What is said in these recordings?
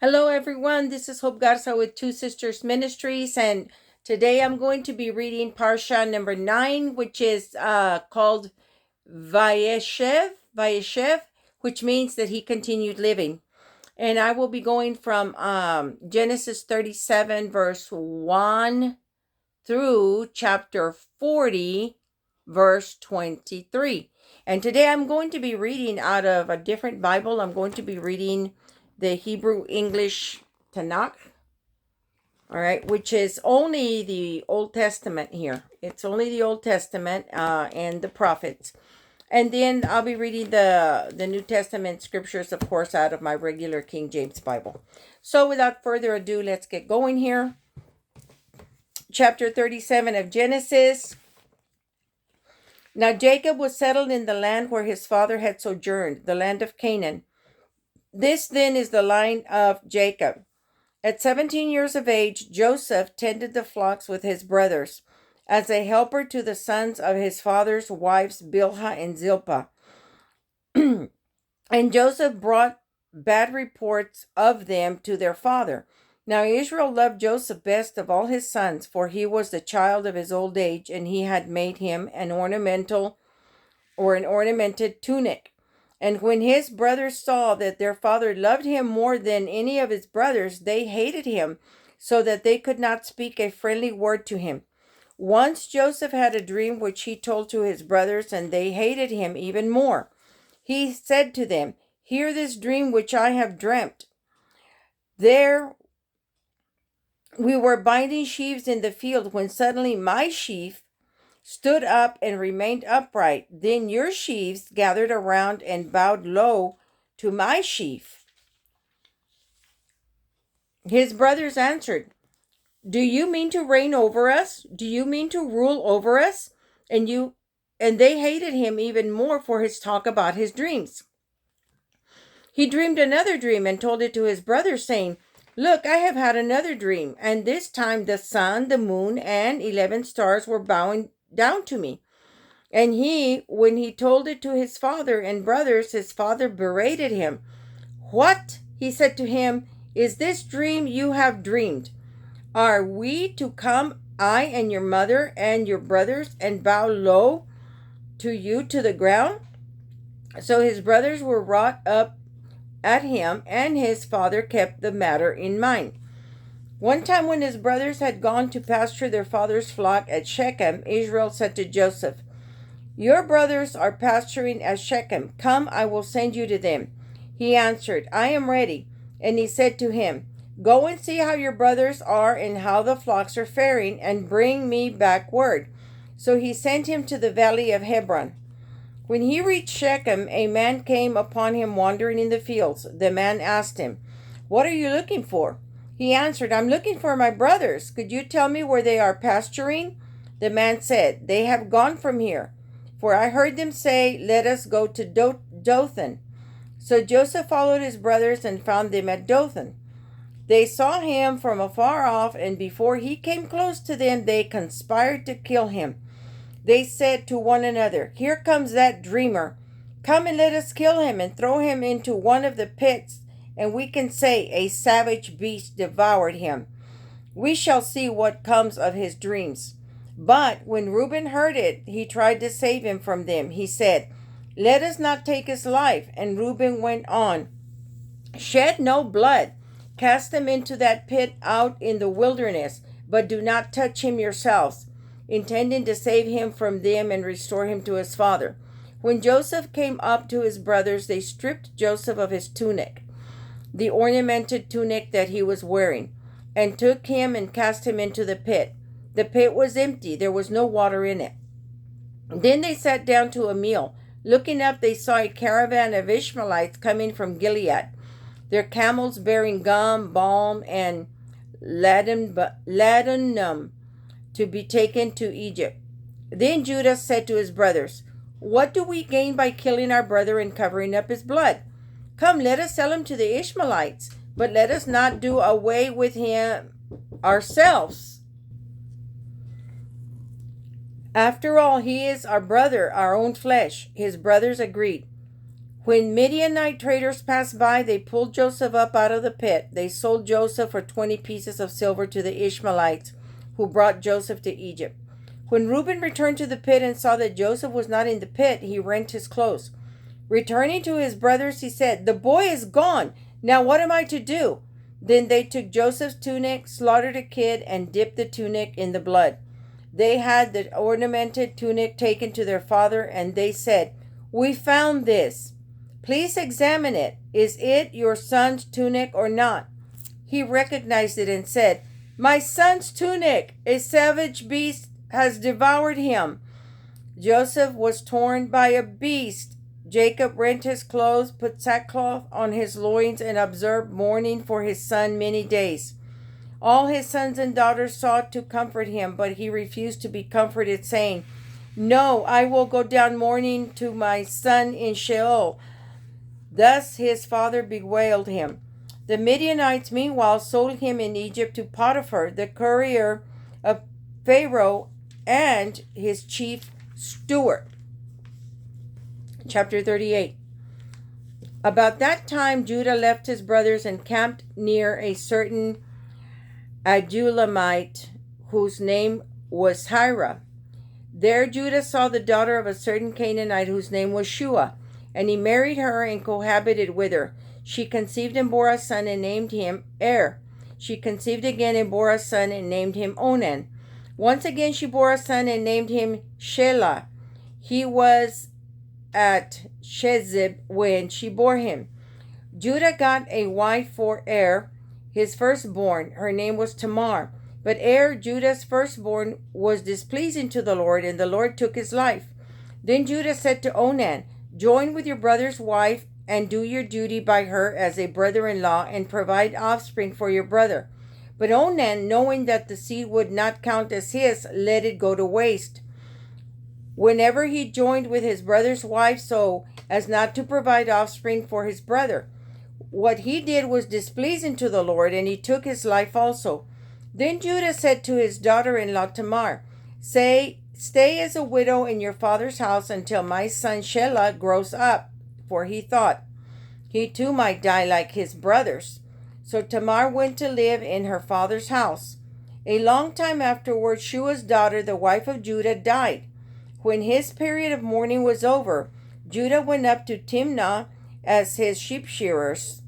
Hello, everyone. This is Hope Garza with Two Sisters Ministries, and today I'm going to be reading Parsha number 9, which is called Vayeshev, which means that he continued living. And I will be going from Genesis 37, verse 1 through chapter 40, verse 23. And today I'm going to be reading out of a different Bible. I'm going to be reading the Hebrew English Tanakh, all right, which is only the Old Testament here. It's only the Old Testament and the prophets. And then I'll be reading the New Testament scriptures, of course, out of my regular King James Bible. So without further ado, let's get going here. Chapter 37 of Genesis. Now Jacob was settled in the land where his father had sojourned, the land of Canaan. This then is the line of Jacob. At 17 years of age, Joseph tended the flocks with his brothers, as a helper to the sons of his father's wives Bilhah and Zilpah. And Joseph brought bad reports of them to their father. Now Israel loved Joseph best of all his sons, for he was the child of his old age, and he had made him an ornamented tunic. And when his brothers saw that their father loved him more than any of his brothers, they hated him, so that they could not speak a friendly word to him. Once Joseph had a dream which he told to his brothers, and they hated him even more. He said to them, "Hear this dream which I have dreamt. There we were binding sheaves in the field, when suddenly my sheaf stood up and remained upright. Then your sheaves gathered around and bowed low to my sheaf." His brothers answered, "Do you mean to reign over us? Do you mean to rule over us?" And they hated him even more for his talk about his dreams. He dreamed another dream and told it to his brothers, saying, "Look, I have had another dream, and this time the sun, the moon, and 11 stars were bowing down to me." And when he told it to his father and brothers, his father berated him. "What," he said to him, "is this dream you have dreamed? Are we to come, I and your mother and your brothers, and bow low to you to the ground?" So his brothers were wrought up at him, and his father kept the matter in mind. One time when his brothers had gone to pasture their father's flock at Shechem, Israel said to Joseph, "Your brothers are pasturing at Shechem. Come, I will send you to them." He answered, "I am ready." And he said to him, "Go and see how your brothers are and how the flocks are faring, and bring me back word." So he sent him to the valley of Hebron. When he reached Shechem, a man came upon him wandering in the fields. The man asked him, "What are you looking for?" He answered, "I'm looking for my brothers. Could you tell me where they are pasturing?" The man said, "They have gone from here, for I heard them say, 'Let us go to Dothan.'" So Joseph followed his brothers and found them at Dothan. They saw him from afar off, and before he came close to them, they conspired to kill him. They said to one another, "Here comes that dreamer. Come and let us kill him and throw him into one of the pits, and we can say, 'A savage beast devoured him.' We shall see what comes of his dreams." But when Reuben heard it, he tried to save him from them. He said, "Let us not take his life." And Reuben went on, "Shed no blood. Cast him into that pit out in the wilderness, but do not touch him yourselves," intending to save him from them and restore him to his father. When Joseph came up to his brothers, they stripped Joseph of his tunic, the ornamented tunic that he was wearing, and took him and cast him into the pit. The pit was empty, there was no water in it. Then they sat down to a meal. Looking up, they saw a caravan of Ishmaelites coming from Gilead, their camels bearing gum, balm, and ladanum to be taken to Egypt. Then Judah said to his brothers, "What do we gain by killing our brother and covering up his blood? Come, let us sell him to the Ishmaelites, but let us not do away with him ourselves. After all, he is our brother, our own flesh." His brothers agreed. When Midianite traders passed by, they pulled Joseph up out of the pit. They sold Joseph for 20 pieces of silver to the Ishmaelites who brought Joseph to Egypt. When Reuben returned to the pit and saw that Joseph was not in the pit, he rent his clothes. Returning to his brothers, he said, "The boy is gone. Now what am I to do?" Then they took Joseph's tunic, slaughtered a kid, and dipped the tunic in the blood. They had the ornamented tunic taken to their father, and they said, "We found this. Please examine it. Is it your son's tunic or not?" He recognized it and said, "My son's tunic. A savage beast has devoured him." Joseph was torn by a beast. Jacob rent his clothes, put sackcloth on his loins, and observed mourning for his son many days. All his sons and daughters sought to comfort him, but he refused to be comforted, saying, "No, I will go down mourning to my son in Sheol." Thus his father bewailed him. The Midianites meanwhile sold him in Egypt to Potiphar, the courier of Pharaoh, and his chief steward. Chapter 38. About that time Judah left his brothers and camped near a certain Adulamite whose name was Hira. There Judah saw the daughter of a certain Canaanite whose name was Shua, and he married her and cohabited with her. She conceived and bore a son and named him Er. She conceived again and bore a son and named him Onan. Once again she bore a son and named him Shelah. He was at Shezib when she bore him. Judah got a wife for Er, his firstborn. Her name was Tamar. But Er, Judah's firstborn, was displeasing to the Lord, and the Lord took his life. Then Judah said to Onan, "Join with your brother's wife and do your duty by her as a brother-in-law and provide offspring for your brother." But Onan, knowing that the seed would not count as his, let it go to waste whenever he joined with his brother's wife, so as not to provide offspring for his brother. What he did was displeasing to the Lord, and he took his life also. Then Judah said to his daughter-in-law Tamar, "Stay as a widow in your father's house until my son Shelah grows up," for he thought, he too might die like his brothers. So Tamar went to live in her father's house. A long time afterward, Shua's daughter, the wife of Judah, died. When his period of mourning was over, Judah went up to Timnah as his sheep shearers,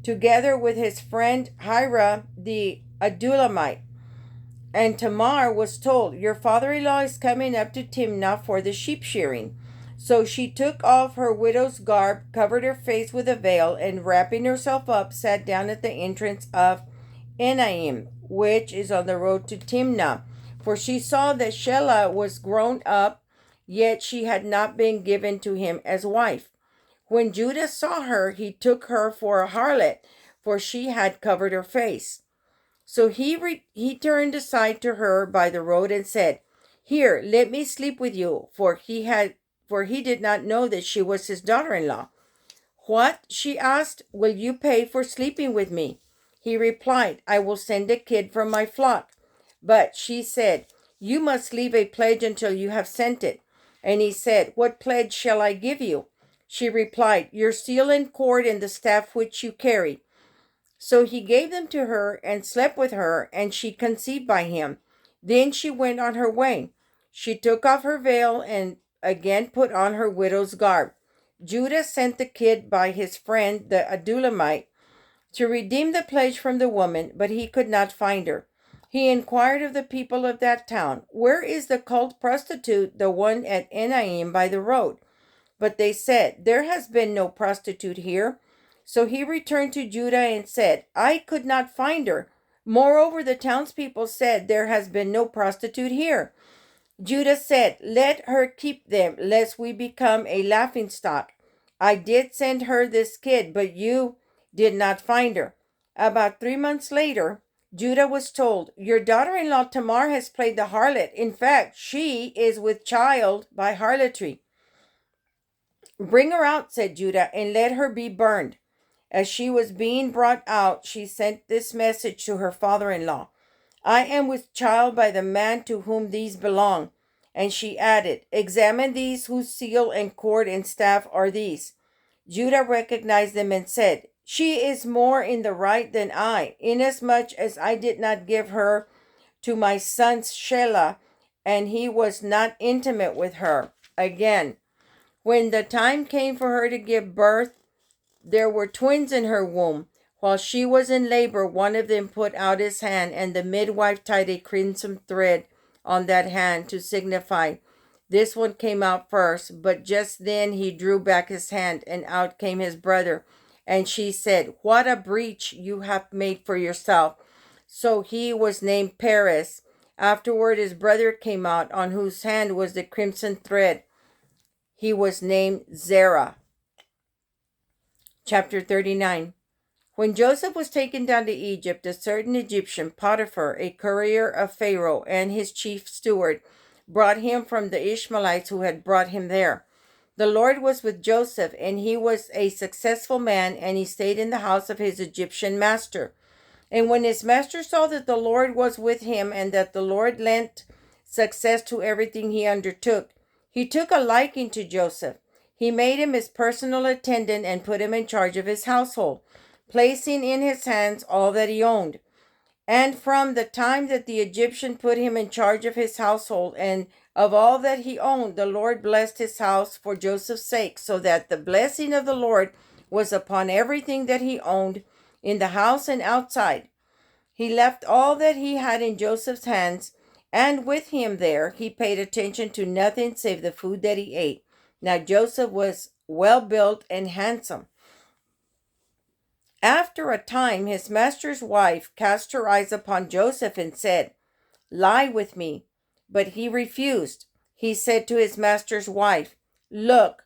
together with his friend Hira the Adulamite. And Tamar was told, "Your father-in-law is coming up to Timnah for the sheep shearing." So she took off her widow's garb, covered her face with a veil, and wrapping herself up, sat down at the entrance of Enaim, which is on the road to Timnah. For she saw that Shelah was grown up, yet she had not been given to him as wife. When Judah saw her, he took her for a harlot, for she had covered her face. So he turned aside to her by the road and said, "Here, let me sleep with you," for he did not know that she was his daughter-in-law. "What?" she asked. "Will you pay for sleeping with me?" He replied, "I will send a kid from my flock." But she said, "You must leave a pledge until you have sent it." And he said, "What pledge shall I give you?" She replied, "Your seal and cord and the staff which you carry." So he gave them to her and slept with her, and she conceived by him. Then she went on her way. She took off her veil and again put on her widow's garb. Judah sent the kid by his friend the Adulamite to redeem the pledge from the woman, but he could not find her. He inquired of the people of that town, "Where is the cult prostitute, the one at Enaim by the road?" But they said, "There has been no prostitute here." So he returned to Judah and said, "I could not find her. Moreover, the townspeople said, 'There has been no prostitute here.'" Judah said, "Let her keep them, lest we become a laughingstock. I did send her this kid, but you did not find her." About 3 months later, Judah was told, "Your daughter-in-law Tamar has played the harlot. In fact, she is with child by harlotry." "Bring her out," said Judah, "and let her be burned." As she was being brought out, she sent this message to her father-in-law, "I am with child by the man to whom these belong." And she added, "Examine these whose seal and cord and staff are these." Judah recognized them and said, "She is more in the right than I, inasmuch as I did not give her to my son Shelah, and he was not intimate with her." Again, when the time came for her to give birth, there were twins in her womb. While she was in labor, one of them put out his hand, and the midwife tied a crimson thread on that hand to signify, "This one came out first." But just then he drew back his hand, and out came his brother. And she said, "What a breach you have made for yourself." So he was named Perez. Afterward his brother came out, on whose hand was the crimson thread. He was named Zerah. Chapter 39. When Joseph was taken down to Egypt, a certain Egyptian, Potiphar, a courier of Pharaoh, and his chief steward, brought him from the Ishmaelites who had brought him there. The Lord was with Joseph, and he was a successful man, and he stayed in the house of his Egyptian master. And when his master saw that the Lord was with him, and that the Lord lent success to everything he undertook, he took a liking to Joseph. He made him his personal attendant and put him in charge of his household, placing in his hands all that he owned. And from the time that the Egyptian put him in charge of his household and of all that he owned, the Lord blessed his house for Joseph's sake, so that the blessing of the Lord was upon everything that he owned, in the house and outside. He left all that he had in Joseph's hands, and with him there he paid attention to nothing save the food that he ate. Now Joseph was well built and handsome. After a time, his master's wife cast her eyes upon Joseph and said, "Lie with me." But he refused. He said to his master's wife, "Look,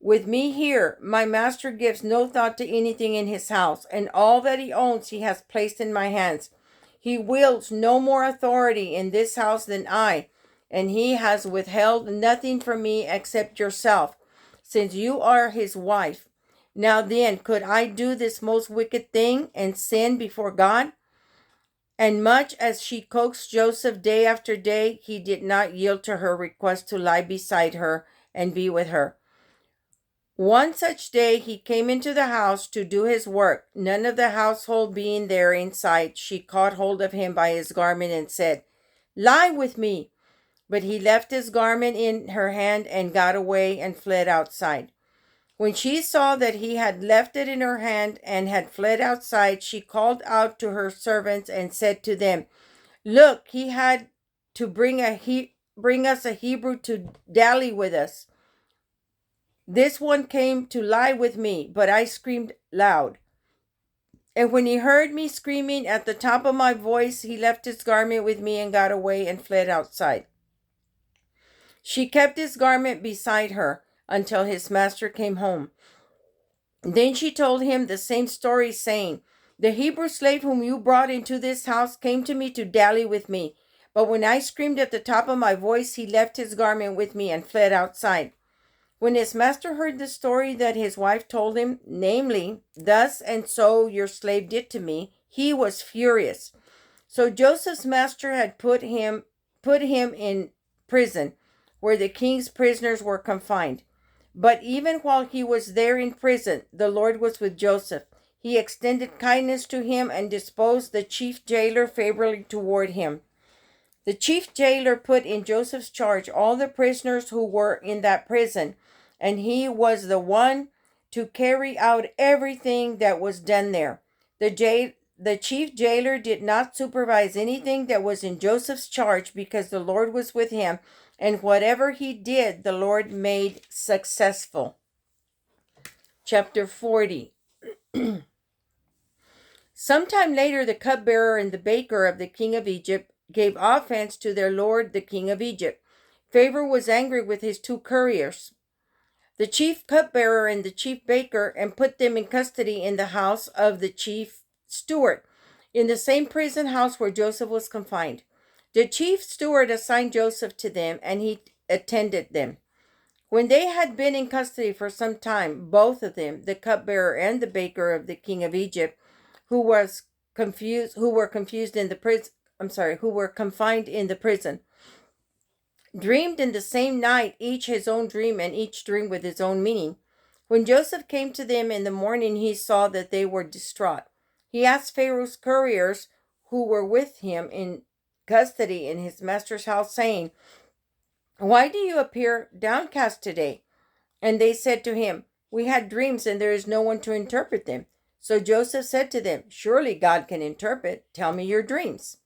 with me here, my master gives no thought to anything in his house, and all that he owns he has placed in my hands. He wields no more authority in this house than I, and he has withheld nothing from me except yourself, since you are his wife. Now then, could I do this most wicked thing and sin before God?" And much as she coaxed Joseph day after day, he did not yield to her request to lie beside her and be with her. One such day he came into the house to do his work. None of the household being there in sight, she caught hold of him by his garment and said, "Lie with me." But he left his garment in her hand and got away and fled outside. When she saw that he had left it in her hand and had fled outside, she called out to her servants and said to them, "Look, he had to bring us a Hebrew to dally with us. This one came to lie with me, but I screamed loud. And when he heard me screaming at the top of my voice, he left his garment with me and got away and fled outside." She kept his garment beside her until his master came home. Then she told him the same story, saying, "The Hebrew slave whom you brought into this house came to me to dally with me. But when I screamed at the top of my voice, he left his garment with me and fled outside." When his master heard the story that his wife told him, namely, "Thus and so your slave did to me," he was furious. So Joseph's master had put him in prison, where the king's prisoners were confined. But even while he was there in prison, the Lord was with Joseph. He extended kindness to him and disposed the chief jailer favorably toward him. The chief jailer put in Joseph's charge all the prisoners who were in that prison, and he was the one to carry out everything that was done there. The chief jailer did not supervise anything that was in Joseph's charge, because the Lord was with him, and whatever he did, the Lord made successful. Chapter 40. Sometime later, the cupbearer and the baker of the king of Egypt gave offense to their lord, the king of Egypt. Pharaoh was angry with his two couriers, the chief cupbearer and the chief baker, and put them in custody in the house of the chief steward, in the same prison house where Joseph was confined. The chief steward assigned Joseph to them, and he attended them. When they had been in custody for some time, both of them, the cupbearer and the baker of the king of Egypt, who were confined in the prison, dreamed in the same night, each his own dream, and each dream with its own meaning. When Joseph came to them in the morning, he saw that they were distraught. He asked Pharaoh's couriers who were with him in custody in his master's house, saying, "Why do you appear downcast today?" And they said to him, "We had dreams, and there is no one to interpret them." So Joseph said to them, "Surely God can interpret. Tell me your dreams."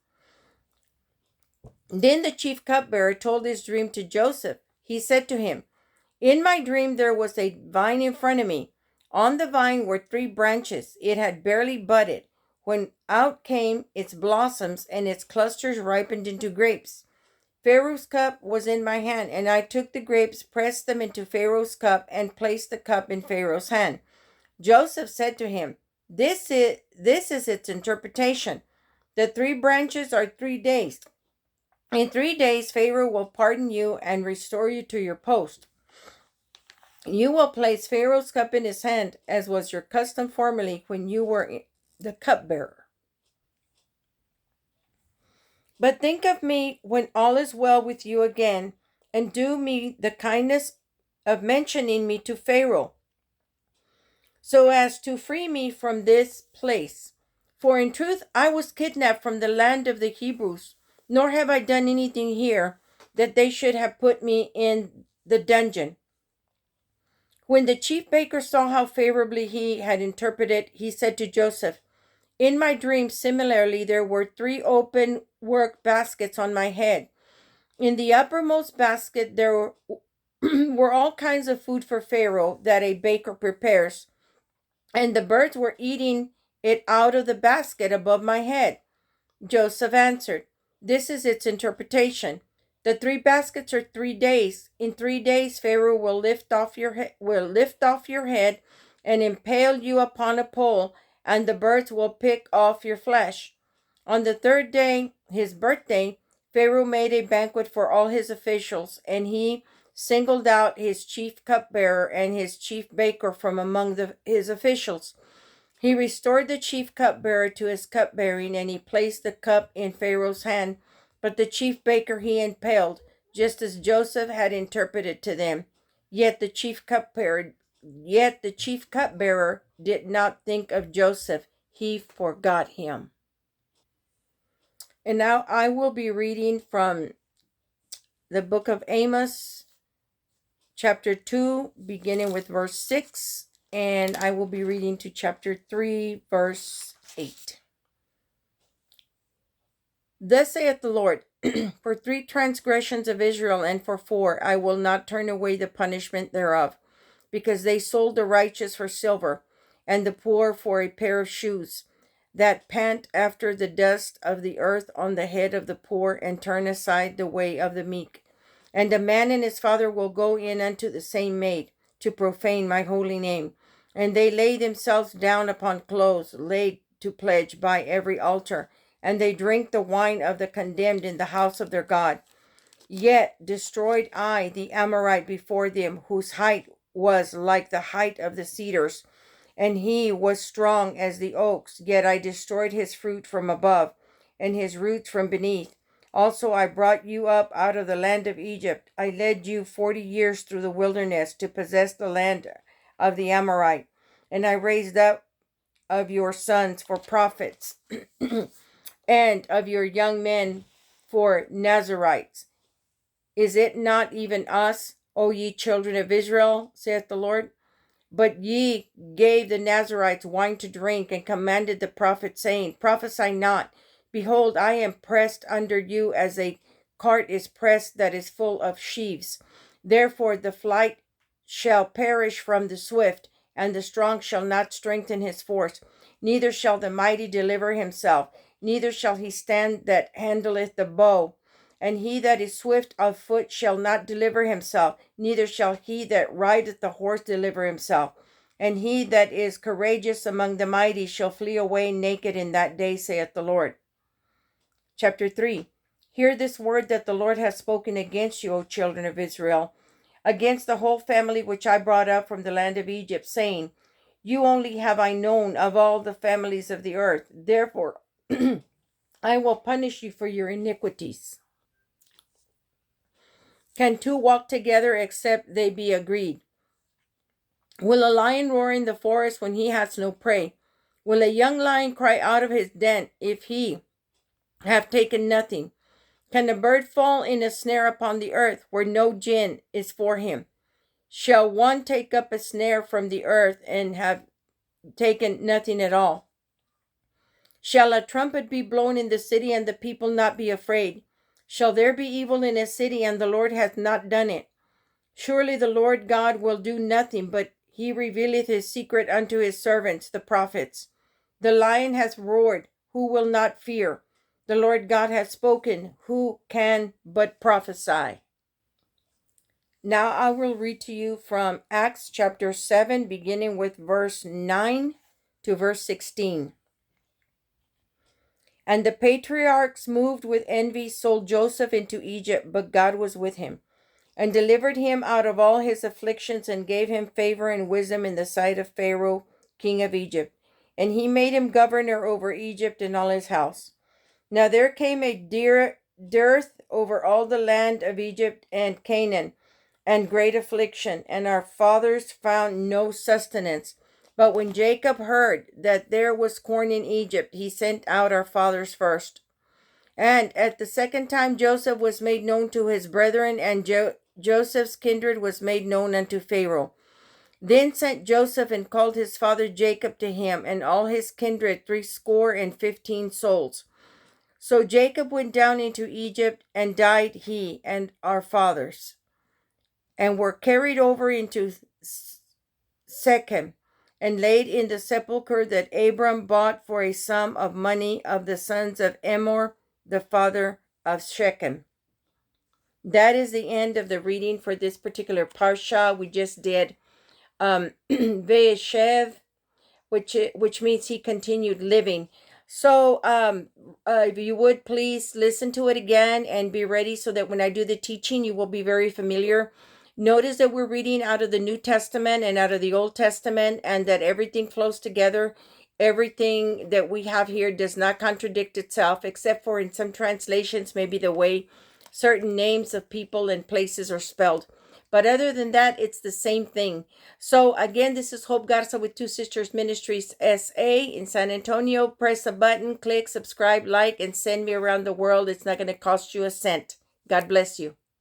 Then the chief cupbearer told his dream to Joseph. He said to him, "In my dream there was a vine in front of me. On the vine were 3 branches. It had barely budded, when out came its blossoms, and its clusters ripened into grapes. Pharaoh's cup was in my hand, and I took the grapes, pressed them into Pharaoh's cup, and placed the cup in Pharaoh's hand." Joseph said to him, This is its interpretation. The 3 branches are 3 days. In 3 days, Pharaoh will pardon you and restore you to your post. You will place Pharaoh's cup in his hand, as was your custom formerly when you were the cupbearer. But think of me when all is well with you again, and do me the kindness of mentioning me to Pharaoh, so as to free me from this place. For in truth I was kidnapped from the land of the Hebrews, nor have I done anything here that they should have put me in the dungeon. When the chief baker saw how favorably he had interpreted, he said to Joseph, "In my dream, similarly, there were 3 open work baskets on my head. In the uppermost basket there were all kinds of food for Pharaoh that a baker prepares, and the birds were eating it out of the basket above my head." Joseph answered, "This is its interpretation. The 3 baskets are 3 days. In 3 days Pharaoh will lift off your head and impale you upon a pole, and the birds will pick off your flesh. On the 3rd day, his birthday, Pharaoh made a banquet for all his officials, and he singled out his chief cupbearer and his chief baker from among his officials. He restored the chief cupbearer to his cupbearing, and he placed the cup in Pharaoh's hand, but the chief baker he impaled, just as Joseph had interpreted to them. Yet the chief cupbearer did not think of Joseph. He forgot him. And now I will be reading from the book of Amos, chapter 2, beginning with verse 6, and I will be reading to chapter 3, verse 8. Thus saith the Lord, for 3 transgressions of Israel, and for 4, I will not turn away the punishment thereof, because they sold the righteous for silver, and the poor for a pair of shoes, that pant after the dust of the earth on the head of the poor, and turn aside the way of the meek. And a man and his father will go in unto the same maid, to profane my holy name. And they lay themselves down upon clothes laid to pledge by every altar, and they drink the wine of the condemned in the house of their God. Yet destroyed I the Amorite before them, whose height was like the height of the cedars, and he was strong as the oaks. Yet I destroyed his fruit from above, and his roots from beneath. Also I brought you up out of the land of Egypt. I led you 40 years through the wilderness to possess the land of the Amorite. And I raised up of your sons for prophets, and of your young men for Nazarites. Is it not even us, O ye children of Israel, saith the Lord? But ye gave the Nazarites wine to drink, and commanded the prophets, saying, Prophesy not. Behold, I am pressed under you as a cart is pressed that is full of sheaves. Therefore the flight shall perish from the swift, and the strong shall not strengthen his force. Neither shall the mighty deliver himself, neither shall he stand that handleth the bow. And he that is swift of foot shall not deliver himself, neither shall he that rideth the horse deliver himself. And he that is courageous among the mighty shall flee away naked in that day, saith the Lord. Chapter 3. Hear this word that the Lord hath spoken against you, O children of Israel, against the whole family which I brought up from the land of Egypt, saying, You only have I known of all the families of the earth. Therefore I will punish you for your iniquities. Can two walk together except they be agreed? Will a lion roar in the forest when he has no prey? Will a young lion cry out of his den if he have taken nothing? Can a bird fall in a snare upon the earth where no gin is for him? Shall one take up a snare from the earth and have taken nothing at all? Shall a trumpet be blown in the city and the people not be afraid? Shall there be evil in a city and the Lord hath not done it? Surely the Lord God will do nothing, but he revealeth his secret unto his servants, the prophets. The lion hath roared, who will not fear? The Lord God hath spoken, who can but prophesy? Now I will read to you from Acts chapter 7, beginning with verse 9 to verse 16. And the patriarchs, moved with envy, sold Joseph into Egypt, but God was with him, and delivered him out of all his afflictions, and gave him favor and wisdom in the sight of Pharaoh, king of Egypt. And he made him governor over Egypt and all his house. Now there came a dearth over all the land of Egypt and Canaan, and great affliction, and our fathers found no sustenance. But when Jacob heard that there was corn in Egypt, he sent out our fathers first. And at the second time Joseph was made known to his brethren, and Joseph's kindred was made known unto Pharaoh. Then sent Joseph and called his father Jacob to him, and all his kindred 75 souls. So Jacob went down into Egypt, and died he and our fathers, and were carried over into Shechem, and laid in the sepulchre that Abram bought for a sum of money of the sons of Emor, the father of Shechem. That is the end of the reading for this particular parsha. We just did Vayeshev, which means he continued living. So if you would please listen to it again and be ready so that when I do the teaching, you will be very familiar. Notice that we're reading out of the New Testament and out of the Old Testament, and that everything flows together. Everything that we have here does not contradict itself, except for in some translations, maybe the way certain names of people and places are spelled. But other than that, it's the same thing. So again, this is Hope Garza with Two Sisters Ministries SA in San Antonio. Press a button, click, subscribe, like, and send me around the world. It's not going to cost you a cent. God bless you.